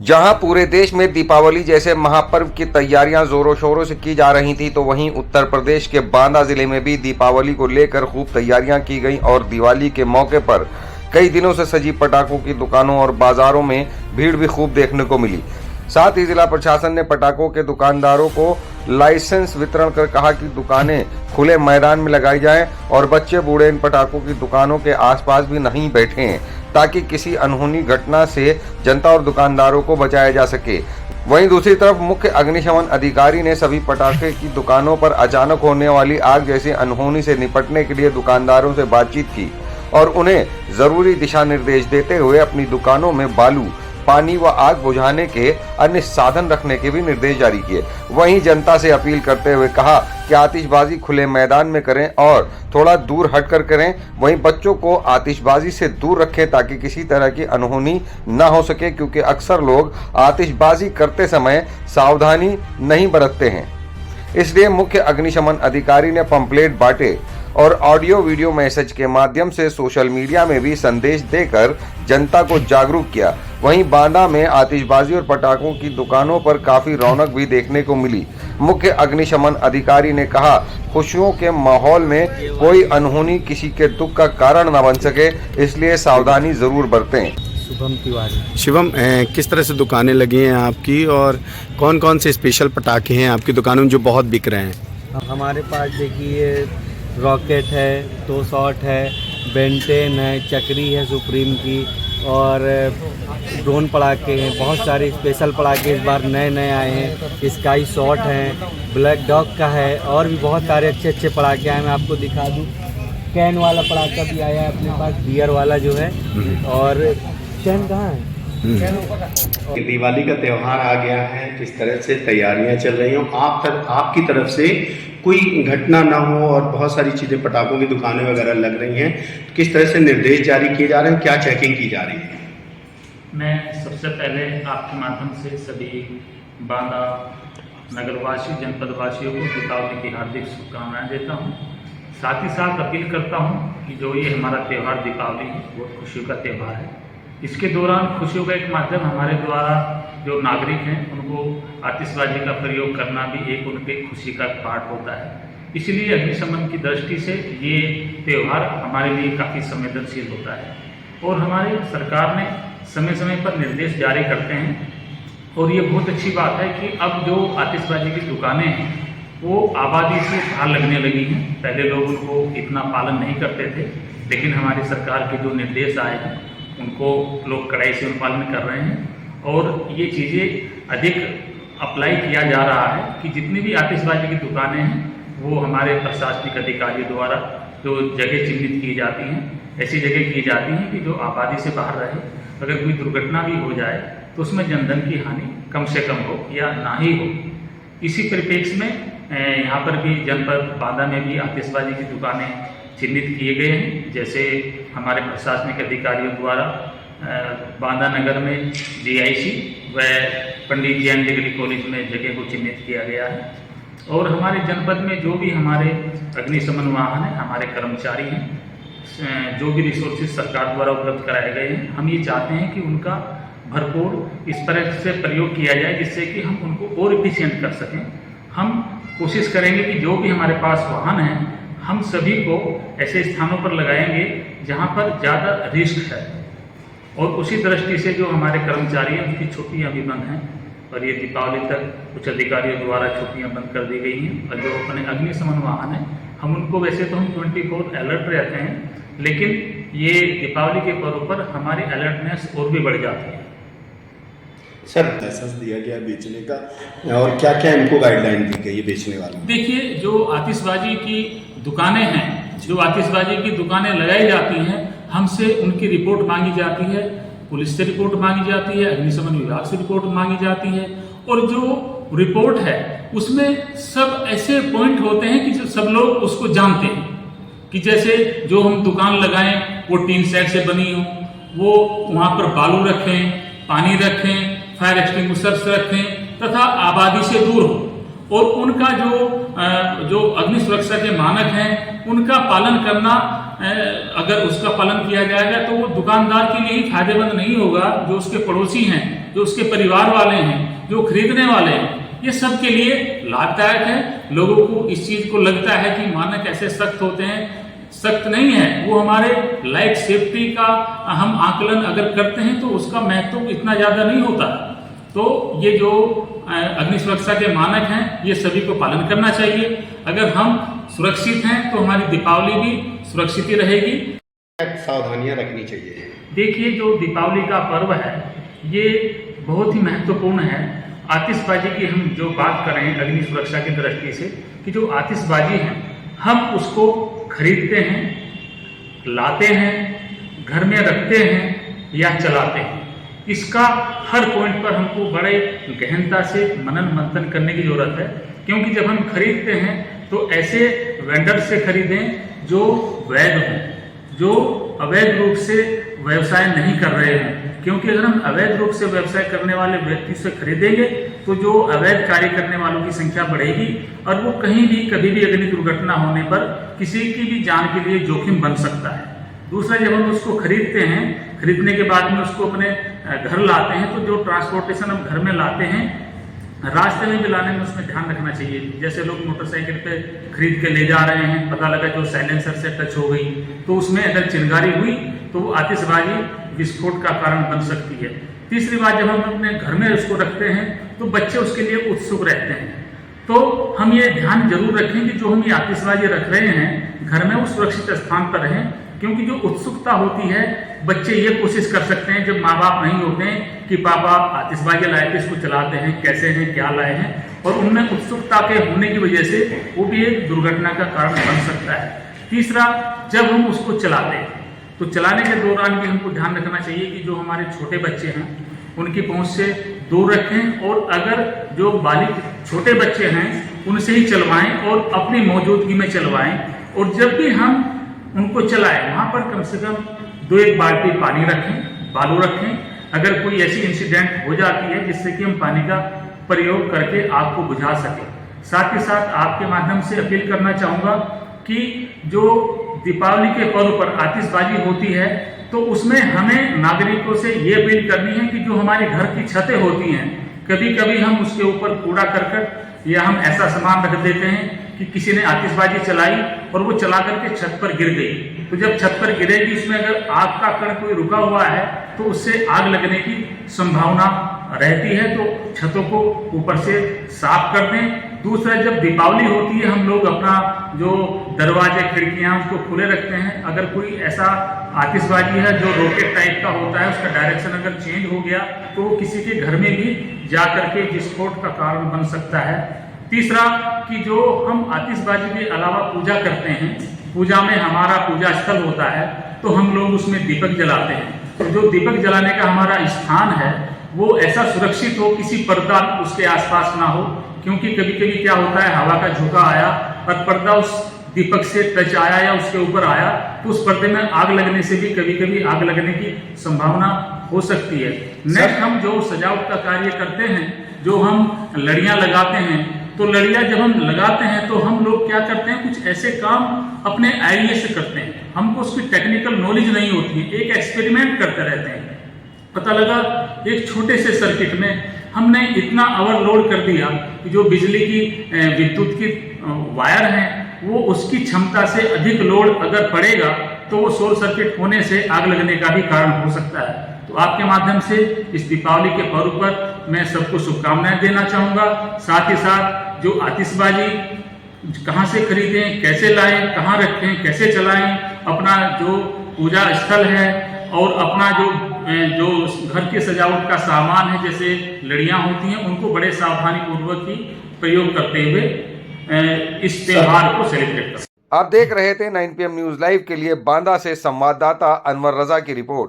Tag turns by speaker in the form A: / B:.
A: जहां पूरे देश में दीपावली जैसे महापर्व की तैयारियां जोरों शोरों से की जा रही थी, तो वहीं उत्तर प्रदेश के बांदा जिले में भी दीपावली को लेकर खूब तैयारियां की गईं और दिवाली के मौके पर कई दिनों से सजी पटाखों की दुकानों और बाजारों में भीड़ भी खूब देखने को मिली। साथ ही जिला प्रशासन ने पटाखों के दुकानदारों को लाइसेंस वितरण कर कहा कि दुकानें खुले मैदान में लगाई जाएं और बच्चे बूढ़े इन पटाखों की दुकानों के आसपास भी नहीं बैठें, ताकि किसी अनहोनी घटना से जनता और दुकानदारों को बचाया जा सके। वहीं दूसरी तरफ मुख्य अग्निशमन अधिकारी ने सभी पटाखे की दुकानों पर अचानक होने वाली आग जैसी अनहोनी से निपटने के लिए दुकानदारों से बातचीत की और उन्हें जरूरी दिशा निर्देश देते हुए अपनी दुकानों में बालू, पानी व आग बुझाने के अन्य साधन रखने के भी निर्देश जारी किए। वहीं जनता से अपील करते हुए कहा कि आतिशबाजी खुले मैदान में करें और थोड़ा दूर हटकर करें। वहीं बच्चों को आतिशबाजी से दूर रखें ताकि किसी तरह की अनहोनी न हो सके, क्योंकि अक्सर लोग आतिशबाजी करते समय सावधानी नहीं बरतते हैं। इसलिए मुख्य अग्निशमन अधिकारी ने पंपलेट बांटे और ऑडियो वीडियो मैसेज के माध्यम से सोशल मीडिया में भी संदेश देकर जनता को जागरूक किया। वहीं बांदा में आतिशबाजी और पटाखों की दुकानों पर काफी रौनक भी देखने को मिली। मुख्य अग्निशमन अधिकारी ने कहा, खुशियों के माहौल में कोई अनहोनी किसी के दुख का कारण न बन सके, इसलिए सावधानी जरूर बरतें।
B: शुभम तिवारी।
C: शिवम, किस तरह से दुकानें लगी हैं आपकी और कौन कौन से स्पेशल पटाखे हैं आपकी दुकानों में जो बहुत बिक रहे हैं?
B: हमारे पास देखिए रॉकेट है, 2 शॉट है, बेंटेन है, चक्री है सुप्रीम की और ड्रोन पटाखे हैं। बहुत सारे स्पेशल पटाखे इस बार नए नए आए हैं। स्काई शॉट हैं, ब्लैक डॉग का है और भी बहुत सारे अच्छे अच्छे पटाखे आए। मैं आपको दिखा दूँ, कैन वाला पटाखा भी आया है अपने पास, बियर वाला जो है। और कैन कहाँ है?
C: दिवाली का त्यौहार आ गया है, किस तरह से तैयारियां चल रही हो आपकी तरफ से कोई घटना ना हो और बहुत सारी चीज़ें पटाखों की दुकानें वगैरह लग रही हैं, तो किस तरह से निर्देश जारी किए जा रहे हैं, क्या चेकिंग की जा रही है?
D: मैं सबसे पहले आपके माध्यम से सभी बांदा नगरवासी, जनपद वासियों को दीपावली की हार्दिक शुभकामनाएं देता हूं। साथ ही साथ अपील करता हूं कि जो ये हमारा त्यौहार दीपावली है वो खुशियों का त्यौहार है। इसके दौरान खुशियों का एक माध्यम हमारे द्वारा जो नागरिक हैं उनको आतिशबाजी का प्रयोग करना भी एक उनके खुशी का पार्ट होता है। इसलिए अग्निशमन की दृष्टि से ये त्यौहार हमारे लिए काफ़ी संवेदनशील होता है और हमारी सरकार ने समय समय पर निर्देश जारी करते हैं। और ये बहुत अच्छी बात है कि अब जो आतिशबाजी की दुकानें हैं वो आबादी से बाहर लगने लगी हैं। पहले लोग उनको इतना पालन नहीं करते थे, लेकिन हमारी सरकार के जो निर्देश आए हैं उनको लोग कड़ाई से पालन कर रहे हैं और ये चीज़ें अधिक अप्लाई किया जा रहा है कि जितनी भी आतिशबाजी की दुकानें हैं वो हमारे प्रशासनिक अधिकारियों द्वारा जो जगह चिन्हित की जाती हैं, ऐसी जगह की जाती हैं कि जो आबादी से बाहर रहे। अगर कोई दुर्घटना भी हो जाए तो उसमें जनधन की हानि कम से कम हो या ना ही हो। इसी परिप्रेक्ष्य में यहाँ पर भी जनपद बांदा में भी आतिशबाजी की दुकानें चिन्हित किए गए हैं। जैसे हमारे प्रशासनिक अधिकारियों द्वारा बांदा नगर में जीआईसी व पंडित जैन डिग्री कॉलेज में जगह को चिन्हित किया गया है। और हमारे जनपद में जो भी हमारे अग्निशमन वाहन हैं, हमारे कर्मचारी हैं, जो भी रिसोर्सेज सरकार द्वारा उपलब्ध कराए गए हैं, हम ये चाहते हैं कि उनका भरपूर इस तरह से प्रयोग किया जाए जिससे कि हम उनको और एफिशिएंट कर सकें। हम कोशिश करेंगे कि जो भी हमारे पास वाहन हैं हम सभी को ऐसे स्थानों पर लगाएंगे जहां पर ज़्यादा रिस्क है। और उसी दृष्टि से जो हमारे कर्मचारी हैं उनकी छुट्टियां भी बंद हैं और ये दीपावली तक कुछ अधिकारियों द्वारा छुट्टियां बंद कर दी गई हैं। और जो अपने अग्निशमन वाहन हैं हम उनको वैसे तो हम 24 अलर्ट रहते हैं, लेकिन ये दीपावली के पर्व पर हमारी अलर्टनेस और भी बढ़ जाती है।
C: सर, लाइसेंस दिया गया बेचने का और क्या क्या इनको गाइडलाइन दी गई है बेचने वालों?
D: देखिए, जो आतिशबाजी की दुकानें हैं, जो आतिशबाजी की दुकानें लगाई जाती हैं, हमसे उनकी रिपोर्ट मांगी जाती है, पुलिस से रिपोर्ट मांगी जाती है, अग्निशमन विभाग से रिपोर्ट मांगी जाती है। और जो रिपोर्ट है उसमें सब ऐसे पॉइंट होते हैं कि जो सब लोग उसको जानते हैं कि जैसे जो हम दुकान लगाएं वो टीन सेट से बनी हो, वो वहाँ पर बालू रखें, पानी रखें, फायर एक्सटिंग्विशर्स रखें तथा आबादी से दूर हो। और उनका जो अग्नि सुरक्षा के मानक हैं उनका पालन करना, अगर उसका पालन किया जाएगा तो वो दुकानदार के लिए ही फायदेमंद नहीं होगा, जो उसके पड़ोसी हैं, जो उसके परिवार वाले हैं, जो खरीदने वाले हैं, ये सब के लिए लाभदायक है। लोगों को इस चीज को लगता है कि मानक ऐसे सख्त होते हैं, सख्त नहीं है। वो हमारे लाइफ सेफ्टी का हम आकलन अगर करते हैं तो उसका महत्व इतना ज्यादा नहीं होता। तो ये जो अग्नि सुरक्षा के मानक हैं ये सभी को पालन करना चाहिए। अगर हम सुरक्षित हैं तो हमारी दीपावली भी सुरक्षित ही रहेगी।
C: सावधानियां रखनी चाहिए।
D: देखिए, जो दीपावली का पर्व है ये बहुत ही महत्वपूर्ण है। आतिशबाजी की हम जो बात कर रहे हैं अग्नि सुरक्षा की दृष्टि से, कि जो आतिशबाजी है हम उसको खरीदते हैं, लाते हैं, घर में रखते हैं या चलाते हैं, इसका हर पॉइंट पर हमको बड़े गहनता से मनन मंथन करने की जरूरत है। क्योंकि जब हम खरीदते हैं तो ऐसे वेंडर से खरीदें जो वैध हों, जो अवैध रूप से व्यवसाय नहीं कर रहे हैं। क्योंकि अगर हम अवैध रूप से व्यवसाय करने वाले व्यक्ति से खरीदेंगे तो जो अवैध कार्य करने वालों की संख्या बढ़ेगी और वो कहीं भी कभी भी अग्नि दुर्घटना होने पर किसी की भी जान के लिए जोखिम बन सकता है। दूसरा, जब हम उसको खरीदते हैं, खरीदने के बाद में उसको अपने घर लाते हैं, तो जो ट्रांसपोर्टेशन हम घर में लाते हैं, रास्ते में भी लाने में उसमें ध्यान रखना चाहिए। जैसे लोग मोटरसाइकिल पे खरीद के ले जा रहे हैं, पता लगा जो साइलेंसर से टच हो गई तो उसमें अगर चिंगारी हुई तो वो आतिशबाजी विस्फोट का कारण बन सकती है। तीसरी बात, जब हम अपने घर में उसको रखते हैं तो बच्चे उसके लिए उत्सुक रहते हैं। तो हम ये ध्यान जरूर रखें कि जो हम ये आतिशबाजी रख रहे हैं घर में वो सुरक्षित स्थान पर रहें। क्योंकि जो उत्सुकता होती है, बच्चे ये कोशिश कर सकते हैं जब माँ बाप नहीं होते हैं कि पापा आतिशबाजी लाए थे, इसको चलाते हैं, कैसे हैं, क्या लाए हैं, और उनमें उत्सुकता के होने की वजह से वो भी एक दुर्घटना का कारण बन सकता है। तीसरा, जब हम उसको चलाते हैं तो चलाने के दौरान भी हमको ध्यान रखना चाहिए कि जो हमारे छोटे बच्चे हैं उनकी पहुंच से दूर रखें, और अगर जो बालिग छोटे बच्चे हैं उनसे ही चलवाएं और अपनी मौजूदगी में चलवाएं। और जब भी हम उनको चलाएं वहां पर कम से कम 2-1 बाल्टी पानी रखें, बालू रखें। अगर कोई ऐसी इंसिडेंट हो जाती है जिससे कि हम पानी का प्रयोग करके आग को बुझा सकें। साथ ही साथ आपके माध्यम से अपील करना चाहूँगा कि जो दीपावली के पर्व पर आतिशबाजी होती है तो उसमें हमें नागरिकों से ये अपील करनी है कि जो हमारे घर की छतें होती हैं, कभी कभी हम उसके ऊपर कूड़ा करकट या हम ऐसा सामान रख देते हैं कि किसी ने आतिशबाजी चलाई और वो चला करके छत पर गिर गई। तो जब छत पर गिरेगी उसमें अगर आग का कण कोई रुका हुआ है तो उससे आग लगने की संभावना रहती है। तो छतों को ऊपर से साफ कर दें। दूसरा, जब दीपावली होती है हम लोग अपना जो दरवाजे खिड़कियां उसको खुले रखते हैं। अगर कोई ऐसा आतिशबाजी है जो रॉकेट टाइप का होता है, उसका डायरेक्शन अगर चेंज हो गया तो वो किसी के घर में भी जा करके विस्फोट का कारण बन सकता है। तीसरा, कि जो हम आतिशबाजी के अलावा पूजा करते हैं, पूजा में हमारा पूजा स्थल होता है तो हम लोग उसमें दीपक जलाते हैं। तो जो दीपक जलाने का हमारा स्थान है वो ऐसा सुरक्षित हो, किसी पर्दा उसके आसपास ना हो। क्योंकि कभी कभी क्या होता है, हवा का झोंका आया और पर्दा उस दीपक से टच आया या उसके ऊपर आया तो उस पर्दे में आग लगने से भी कभी कभी आग लगने की संभावना हो सकती है। नेक्स्ट, हम जो सजावट का कार्य करते हैं, जो हम लड़ियां लगाते हैं, तो लड़ियां जब हम लगाते हैं तो हम लोग क्या करते हैं, कुछ ऐसे काम अपने आइडिया से करते हैं। हमको उसकी टेक्निकल नॉलेज नहीं होती है, एक एक्सपेरिमेंट करते रहते हैं। पता लगा एक छोटे से सर्किट में हमने इतना ओवरलोड कर दिया कि जो बिजली की विद्युत की वायर हैं वो उसकी क्षमता से अधिक लोड अगर पड़ेगा तो वो शॉर्ट सर्किट होने से आग लगने का भी कारण हो सकता है। तो आपके माध्यम से इस दीपावली के पर्व पर मैं सबको शुभकामनाएं देना चाहूँगा। साथ ही साथ जो आतिशबाजी कहाँ से खरीदें, कैसे लाएं, कहाँ रखें, कैसे चलाएं, अपना जो पूजा स्थल है और अपना जो घर की सजावट का सामान है जैसे लड़ियां होती हैं उनको बड़े सावधानी पूर्वक ही प्रयोग करते हुए इस त्योहार को सेलिब्रेट करें।
A: आप देख रहे थे 9 PM न्यूज लाइव के लिए बांदा से संवाददाता अनवर रजा की रिपोर्ट।